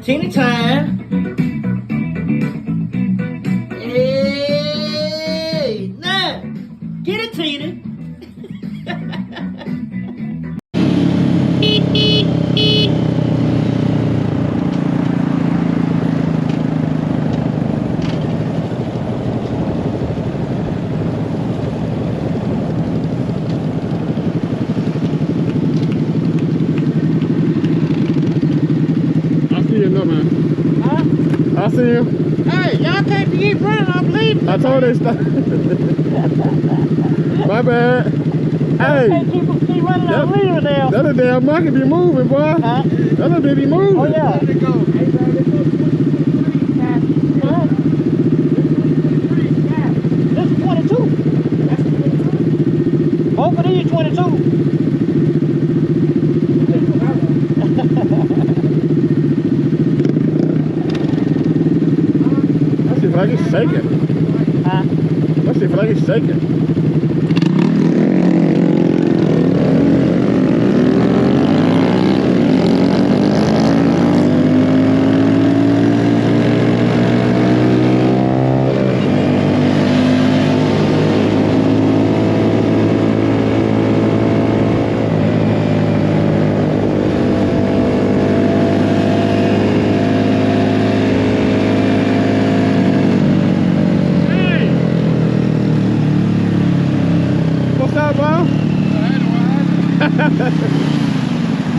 Teeny time. Hey, now, get it, Teeny. I see you. Hey, y'all can't keep running, I'm leaving. I told her stop. My bad. Hey. Can't keep running, I'm leaving now. That a damn monkey be moving, boy. Huh? That a be moving. Oh, yeah. Let it go. This is 22. That's 22. Both of these 22. Let's see if I can shake it. Huh? Let's see if I can shake it.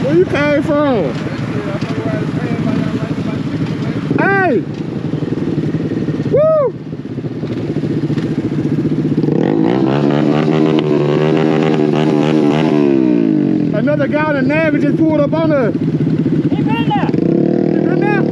Where you came from? Hey! Woo! Another guy in the Navy just pulled up on us. He been there. You been there?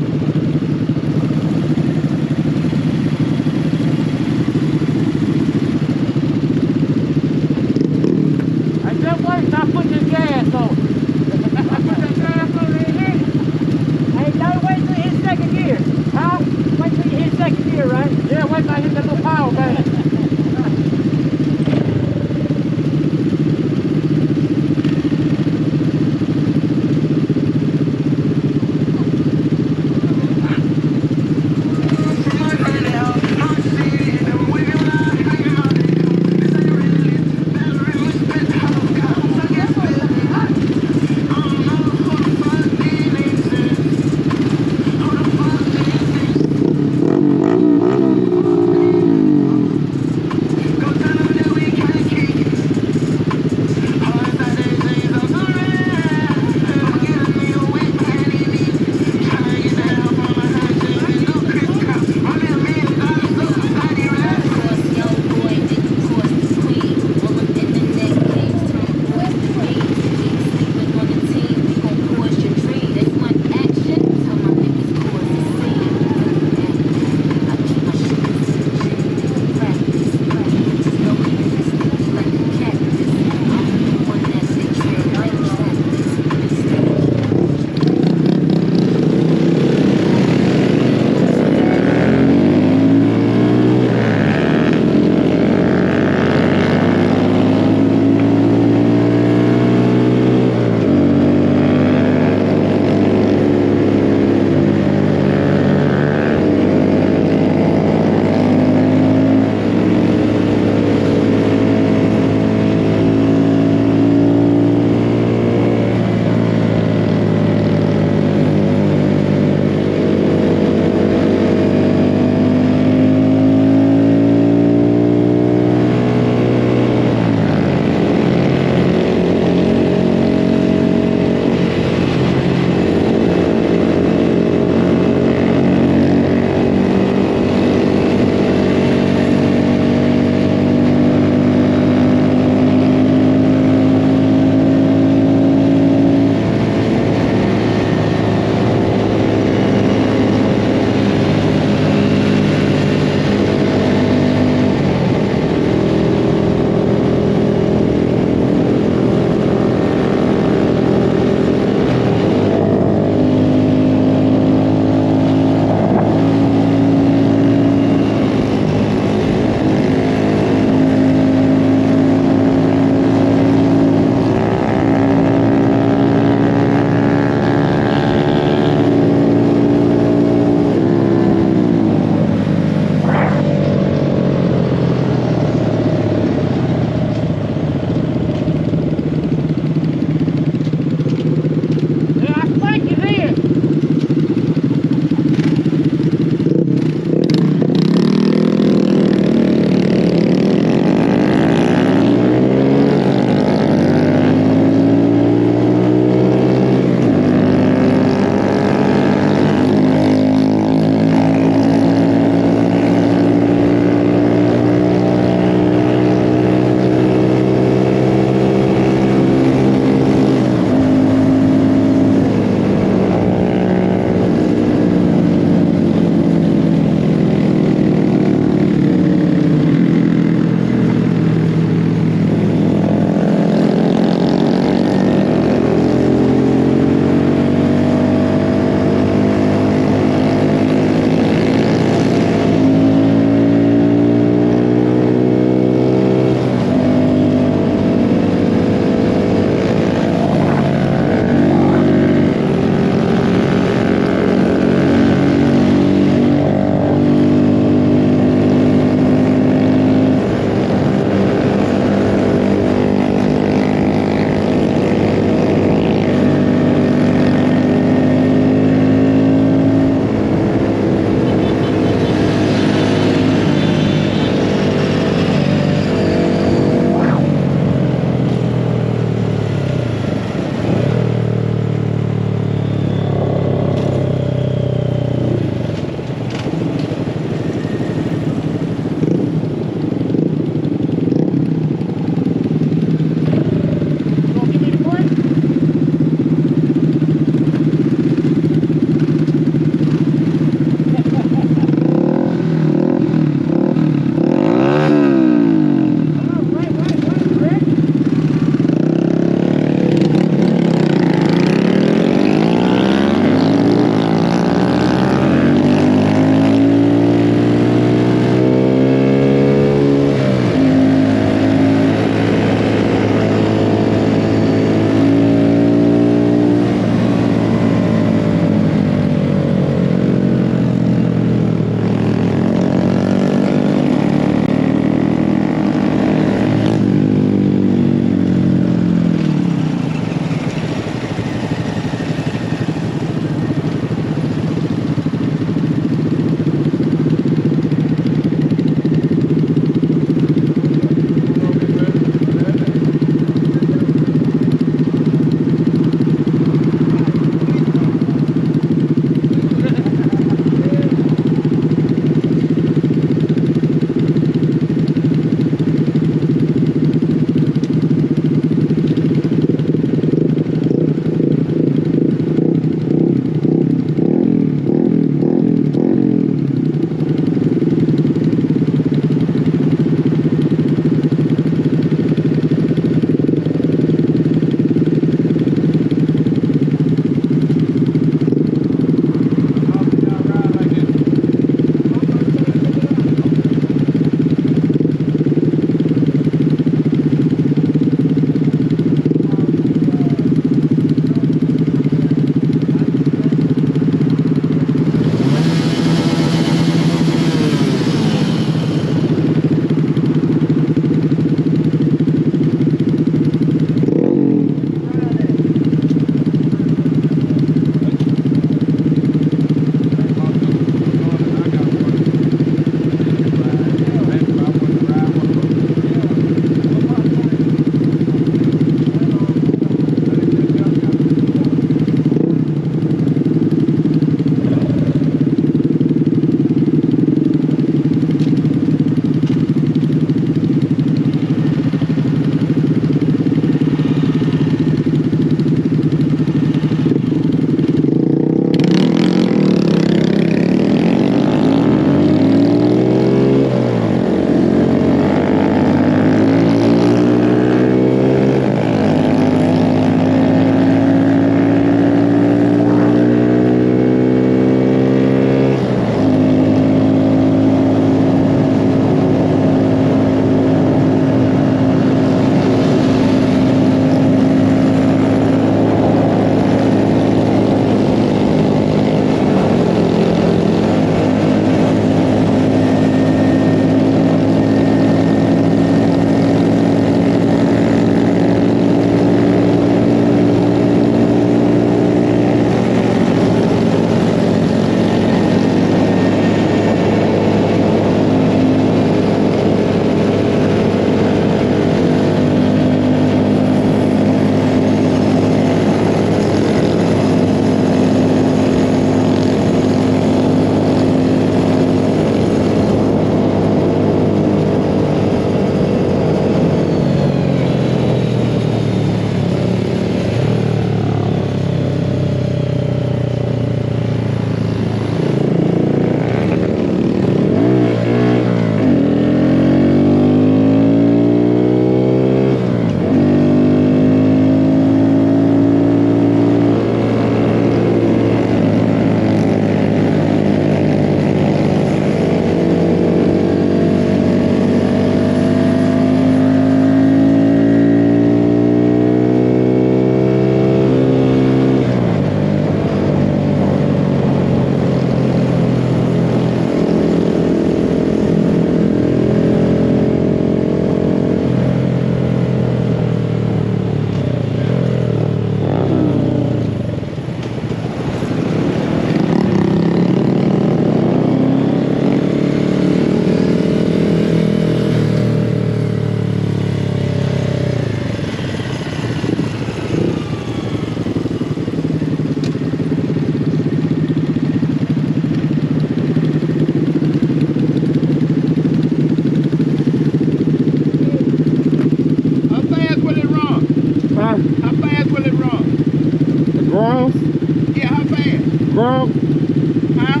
grog? Huh?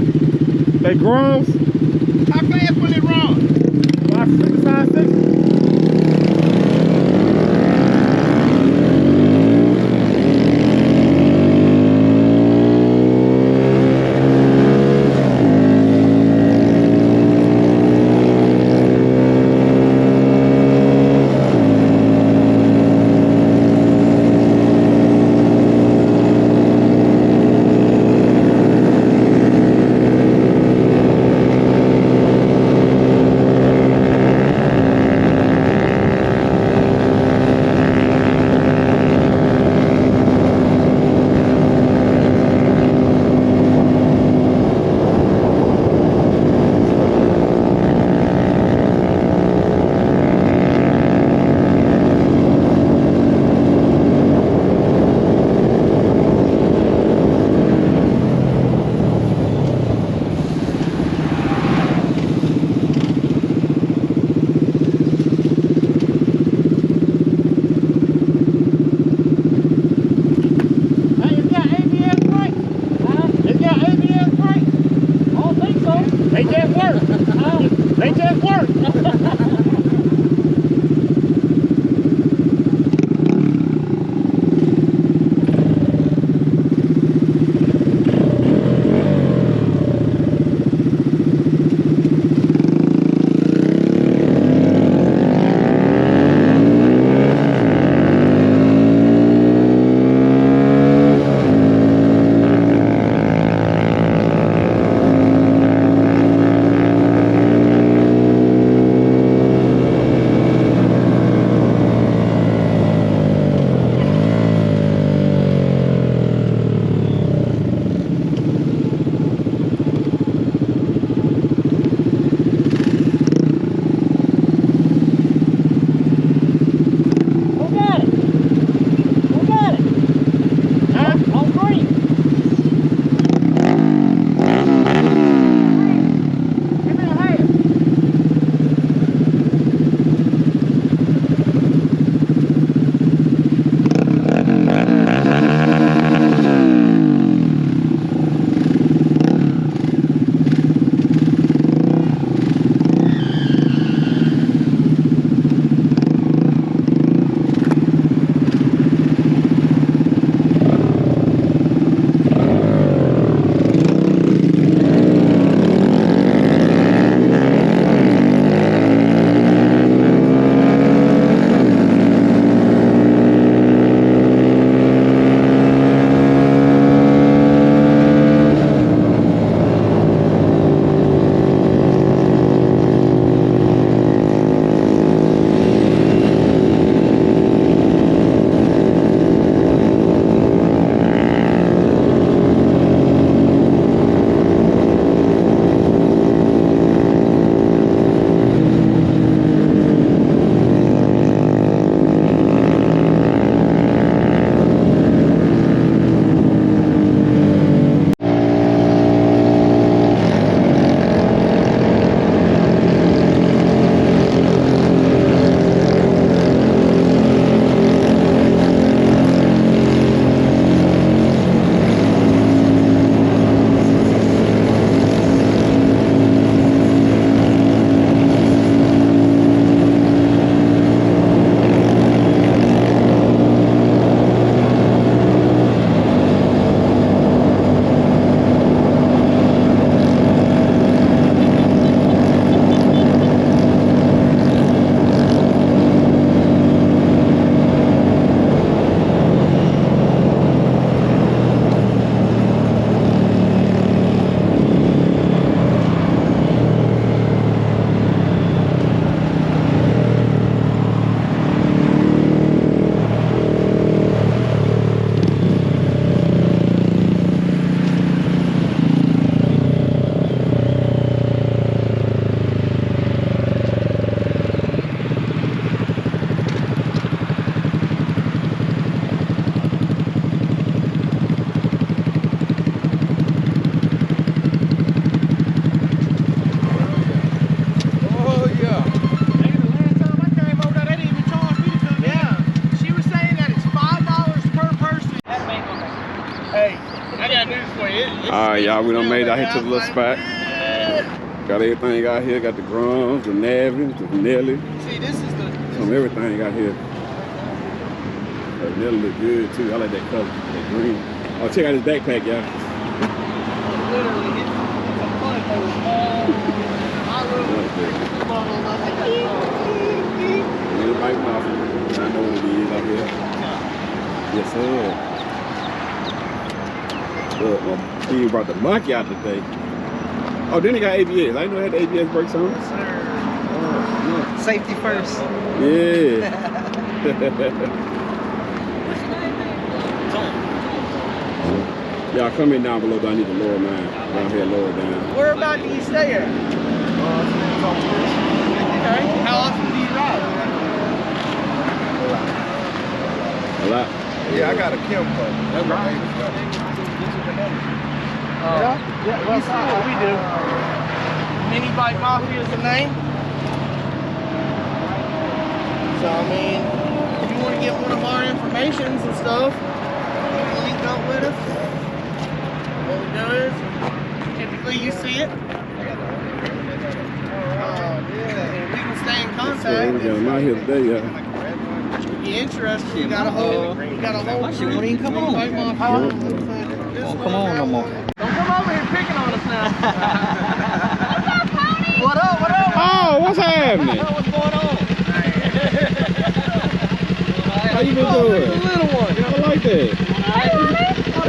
They grogs? How fast will it run? 5, 6, 6. Hey, is that ABS brake? Huh? Is that ABS brake? I don't think so. They just work. They just work. I got news for you. All right, y'all, we done made it out here to the little spot. Got everything out here. Got the Grums, the Navins, the Nelly. See, this is the. Some everything out here. That Nelly look good too. I like that color, that green. Oh, check out this backpack, y'all. Literally, it's a fun hole. Little bike mouth. I know what it is out here. Yes, sir. Look, my team brought the monkey out today. Oh, then he got ABS. I didn't know they had the ABS brakes on. Yes, sir. Oh, Safety first. yeah. Y'all come in down below, but I need to lower mine. Down here, lower down. Where about do you stay at? Okay. How often do you ride? A lot. Yeah, I got a Kimco. That's right. Yeah, well, that's what we do. Mini Bike Mafia is the name. So, I mean, if you want to get one of our informations and stuff, you can link up with us. What we do is, typically you see it. And we can stay in So contact. we got them out here today, y'all. If you're interested, you got a whole shit won't even come on. Bike Mafia. Won't come on no more. Don't come over here picking on us now. What up, what up? Oh, what's happening? What's going on? How you been Oh, doing? look at the little one. I like that. How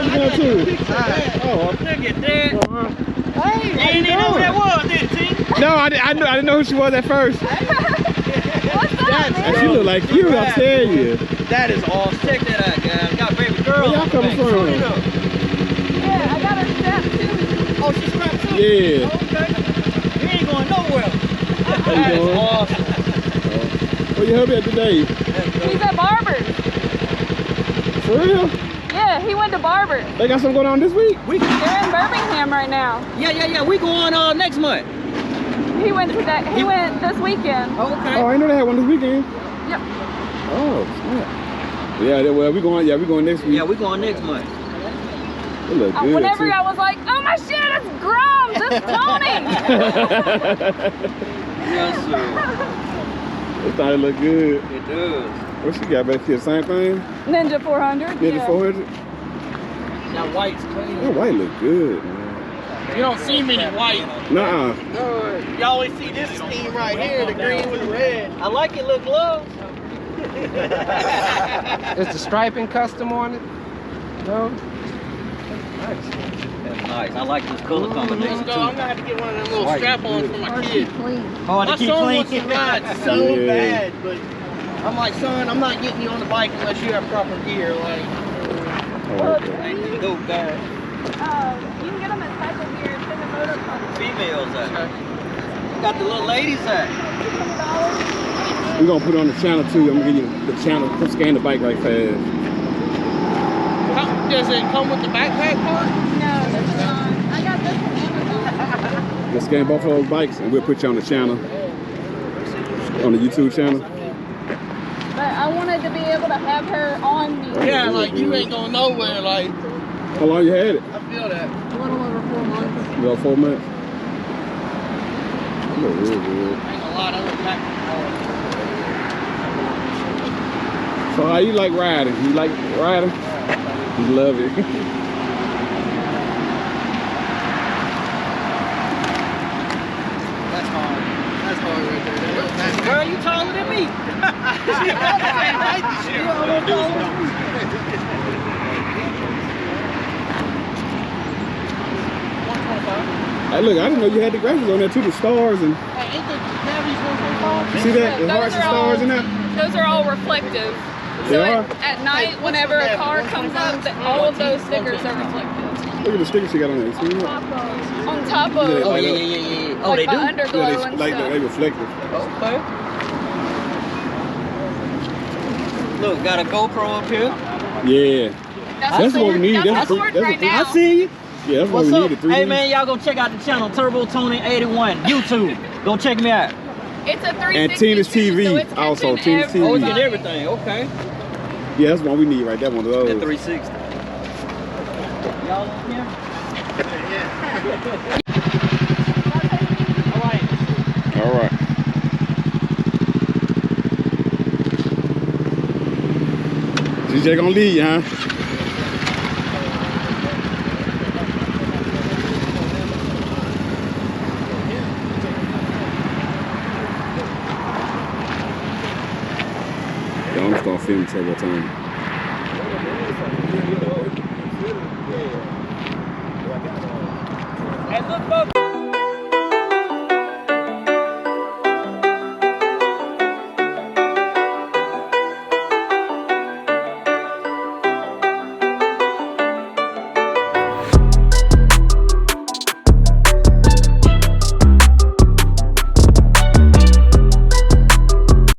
you doing too? Oh, Look at that. Hey, You didn't even know who that was, did you? no, I didn't know who she was at first. What's up, That's man? And she look like you, I tell you. That is awesome. Check that out, guys. Got baby girl. Where y'all coming from? Yeah, I got her step too. Oh, she's strapped too? Yeah. Okay. You ain't going nowhere. How you That is doing? awesome. Where your hubby at today? He's at Barber's. For real? Yeah, he went to Barber's. They got something going on this week? They're in Birmingham right now. Yeah. We going next month. He went today. He went this weekend. Oh, I didn't know they had one this weekend. Yep. Oh, snap. Yeah, well, we going next week. Yeah, we going next month. It look good Whenever too. I was like, oh my shit, it's Grums, it's Tony. Yes, sir. This thing look good. It does. What she got back here? Same thing? Ninja 400. Ninja Yeah. 400? That white's clean. That white look good, man. You don't see many white. Nuh-uh. You always see this scheme right here, the green with the red. I like it, look low. Is the striping custom on it? No? That's nice. I like this color combination Let's go. too. I'm gonna have to get one of them little strap-ons for my kid. Hard My to keep son wants to clean. ride so Yeah. bad, but I'm like, son, I'm not getting you on the bike unless you have proper gear. Like, Oh, okay. Go guys. You can get them at Cycle Gear. It's in the motor company. Females at. Got the little ladies at. We're gonna put it on the channel too. I'm gonna give you the channel. Come scan the bike right fast. does it come with the backpack part? No, that's not. I got this from Amazon. Let's scan both of those bikes and we'll put you on the channel. On the YouTube channel. But I wanted to be able to have her on me. Yeah, like you ain't going nowhere. Like, How long you had it? I feel that. A little over 4 months. About 4 months. It look real good. Ain't a lot of other backpack So how you like riding? You like riding? You love it. That's hard. That's hard right there. That's Girl, you taller than me. Hey, look, I didn't know you had the graphics on there too, the stars and Hey, ain't the Navy's 125? you see that? The hearts and stars in there? Those are all reflective. They So are? at night, whenever a car comes up, all of those stickers are reflective. Look at the sticker she got on there. You see that? On top of, Yeah, Oh Light yeah, up. yeah. Oh, like they my do. underglow Yeah, and they stuff. reflective. Okay. Look, got a GoPro up here. Yeah. That's what we need. That's That's what's the- right that's the- now. I see you. Yeah, that's What's what we up? needed. 3D. Hey man, y'all go check out the channel Turbo Tony 81 YouTube. Go check me out. It's a 360 And Tina's too, TV so it's also, catching Tina's TV. Oh, you everybody. get everything. Okay. Yeah, that's one we need right there. One of The those. 360. Y'all on camera? All right. CJ gonna lead you, huh? Yeah, I'm gonna start filming Turbo Tony. Hey, look, folks.